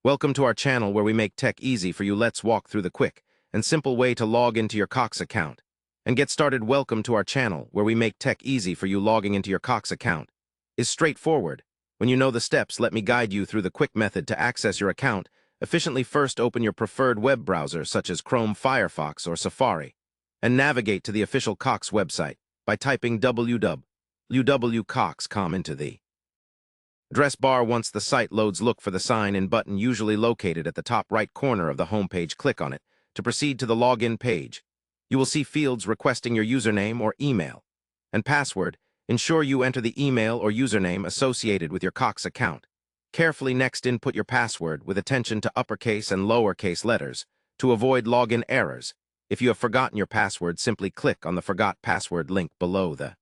Welcome to our channel where we make tech easy for you. Let's walk through the quick and simple way to log into your Cox account. And get started. Welcome to our channel where we make tech easy for you. Logging into your Cox account is straightforward. When you know the steps, let me guide you through the quick method to access your account efficiently. First, open your preferred web browser such as Chrome, Firefox, or Safari, and navigate to the official Cox website by typing www.cox.com into the address bar. Once the site loads, look for the sign-in button usually located at the top right corner of the home page. Click on it to proceed to the login page. You will see fields requesting your username or email and password. Ensure you enter the email or username associated with your Cox account. Carefully next input your password with attention to uppercase and lowercase letters to avoid login errors. If you have forgotten your password, simply click on the Forgot Password link below the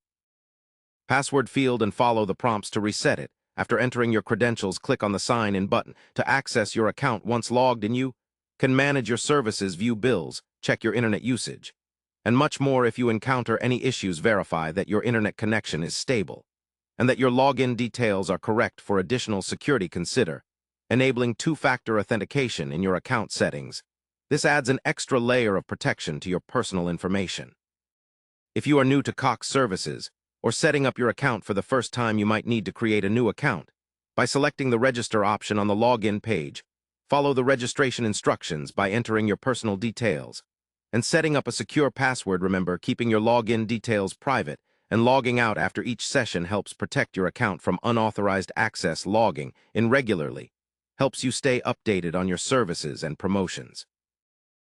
password field and follow the prompts to reset it. After entering your credentials, click on the Sign In button to access your account. Once logged in, you can manage your services, view bills, check your internet usage, and much more. If you encounter any issues, verify that your internet connection is stable and that your login details are correct. For additional security, consider enabling two-factor authentication in your account settings. This adds an extra layer of protection to your personal information. If you are new to Cox services or setting up your account for the first time, you might need to create a new account. By selecting the Register option on the login page, follow the registration instructions by entering your personal details and setting up a secure password. Remember, keeping your login details private and logging out after each session helps protect your account from unauthorized access. Logging in regularly helps you stay updated on your services and promotions.